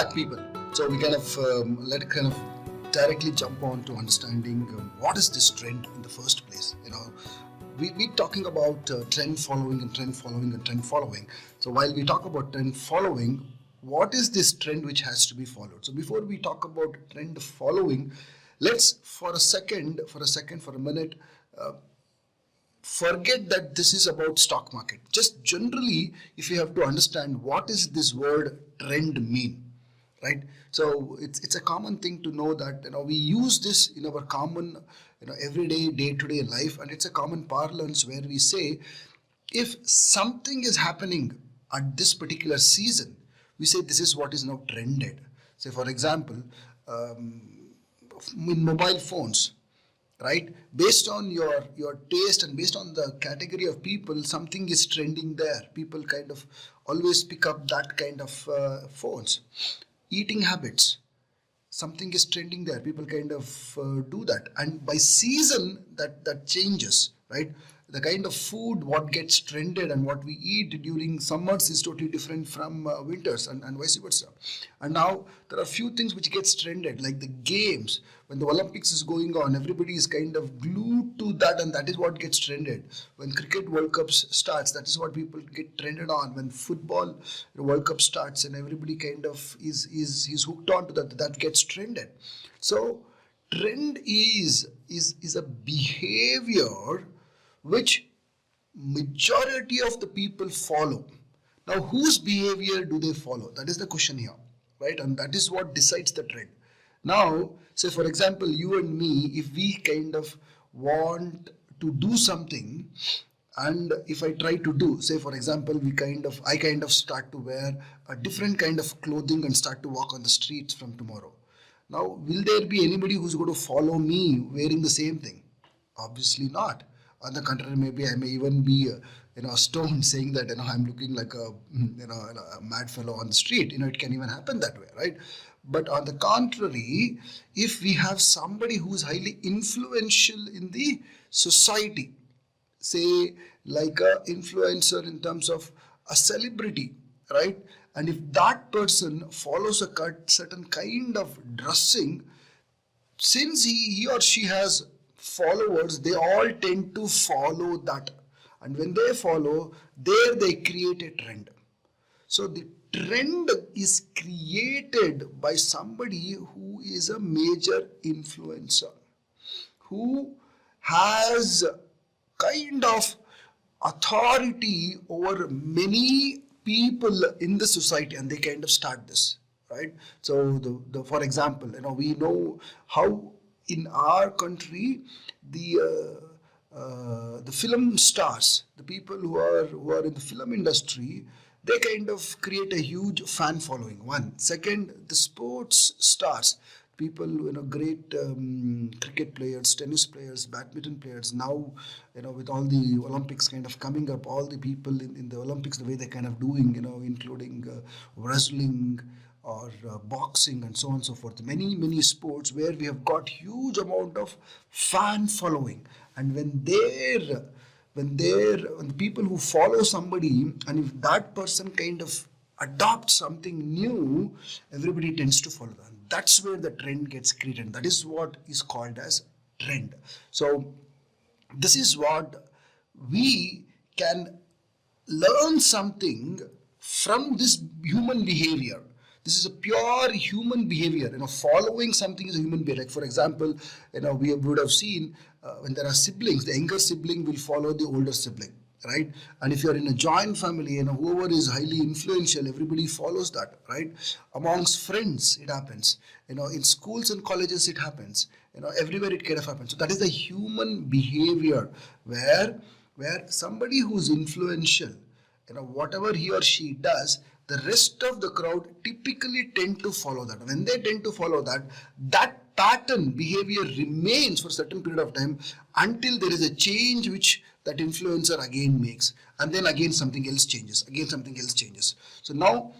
back, people. So we kind of directly jump on to understanding what is this trend in the first place. We're talking about trend following and trend following and trend following. So while we talk about trend following, what is this trend which has to be followed? So before we talk about trend following, let's for a minute, forget that this is about stock market. Just generally, if you have to understand what is this word trend mean, right? So it's a common thing to know that we use this in our common everyday day-to-day life, and it's a common parlance where we say if something is happening at this particular season, we say this is what is now trended. Say for example, in mobile phones, right, based on your taste and based on the category of people, something is trending there. People kind of always pick up that kind of phones. Eating habits, something is trending there. People kind of do that, and by season that changes, right? The kind of food what gets trended and what we eat during summers is totally different from winters, and vice versa. And now there are a few things which gets trended, like the games. When the Olympics is going on, everybody is kind of glued to that, and that is what gets trended. When cricket World Cups starts, that is what people get trended on. When football World Cup starts, and everybody kind of is hooked on to that gets trended. So trend is a behavior which majority of the people follow. Now, whose behavior do they follow? That is the question here, right? And that is what decides the trend. Now, say for example, you and me, if we kind of want to do something, and if I try to do, say for example, I kind of start to wear a different kind of clothing and start to walk on the streets from tomorrow. Now, will there be anybody who's going to follow me wearing the same thing? Obviously not. On the contrary, maybe I may even be stoned saying that I'm looking like a mad fellow on the street. It can even happen that way, right? But on the contrary, if we have somebody who's highly influential in the society, say like a influencer in terms of a celebrity, right? And if that person follows a certain kind of dressing, since he or she has followers, they all tend to follow that, and when they follow, they create a trend. So the trend is created by somebody who is a major influencer, who has kind of authority over many people in the society, and they kind of start this, right? So for example, we know how in our country, the film stars, the people who are in the film industry, they kind of create a huge fan following. One. Second, the sports stars, people, great cricket players, tennis players, badminton players. Now, with all the Olympics kind of coming up, all the people in the Olympics, the way they're kind of doing, including wrestling, or boxing and so on and so forth, many sports where we have got huge amount of fan following. And when the people who follow somebody, and if that person kind of adopts something new, everybody tends to follow that. That's where the trend gets created. That is what is called as trend. So this is what we can learn something from this human behavior. This is a pure human behavior. Following something is a human behavior. Like for example, we would have seen when there are siblings, the younger sibling will follow the older sibling, right? And if you're in a joint family, whoever is highly influential, everybody follows that, right? Amongst friends, it happens. In schools and colleges, it happens. Everywhere it kind of happens. So that is the human behavior where somebody who's influential, whatever he or she does, the rest of the crowd typically tend to follow that. When they tend to follow that, that pattern behavior remains for a certain period of time until there is a change which that influencer again makes, and then again something else changes, So now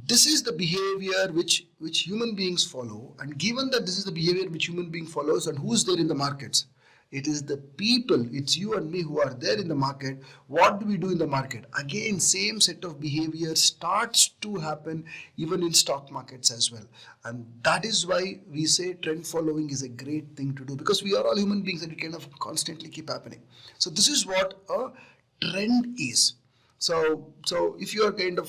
this is the behavior which human beings follow, and given that this is the behavior which human being follows, and who is there in the markets? It is the people, it's you and me who are there in the market. What do we do in the market? Again, same set of behavior starts to happen even in stock markets as well. And that is why we say trend following is a great thing to do, because we are all human beings and it kind of constantly keep happening. So this is what a trend is. So if you are kind of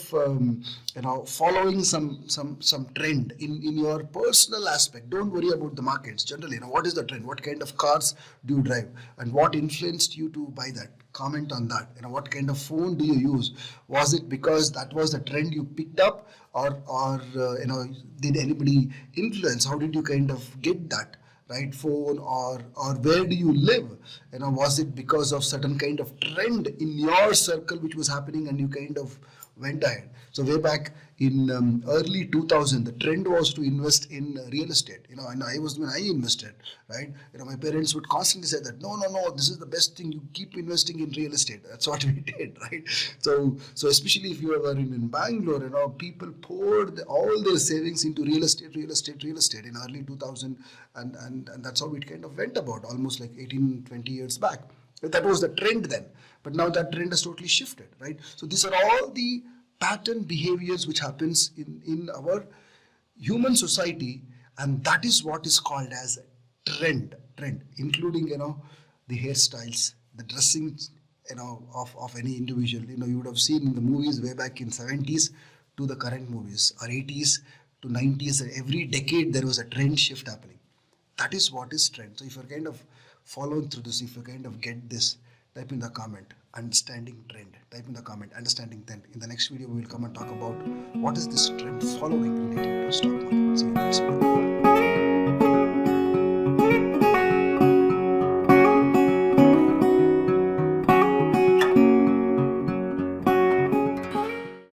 following some trend in your personal aspect, don't worry about the markets. Generally, what is the trend? What kind of cars do you drive, and what influenced you to buy that? Comment on that. What kind of phone do you use? Was it because that was the trend you picked up, or did anybody influence? How did you kind of get that right phone, or where do you live? Was it because of certain kind of trend in your circle which was happening and you kind of went ahead? So way back in early 2000, the trend was to invest in real estate. And when I invested, right? My parents would constantly say that no, this is the best thing. You keep investing in real estate. That's what we did, right? So especially if you were in Bangalore, people poured all their savings into real estate in early 2000, and that's how it kind of went about almost like 18-20 years back. That was the trend then, but now that trend has totally shifted, right? So these are all the pattern behaviors which happens in our human society, and that is what is called as trend, including the hairstyles, the dressing of any individual. You would have seen in the movies way back in 70s to the current movies, or 80s to 90s. Every decade there was a trend shift happening. That is what is trend. So if you're kind of following through this, if you kind of get this, type in the comment understanding trend, type in the comment understanding trend. In the next video we will come and talk about what is this trend following related to stock market. See you in the next one.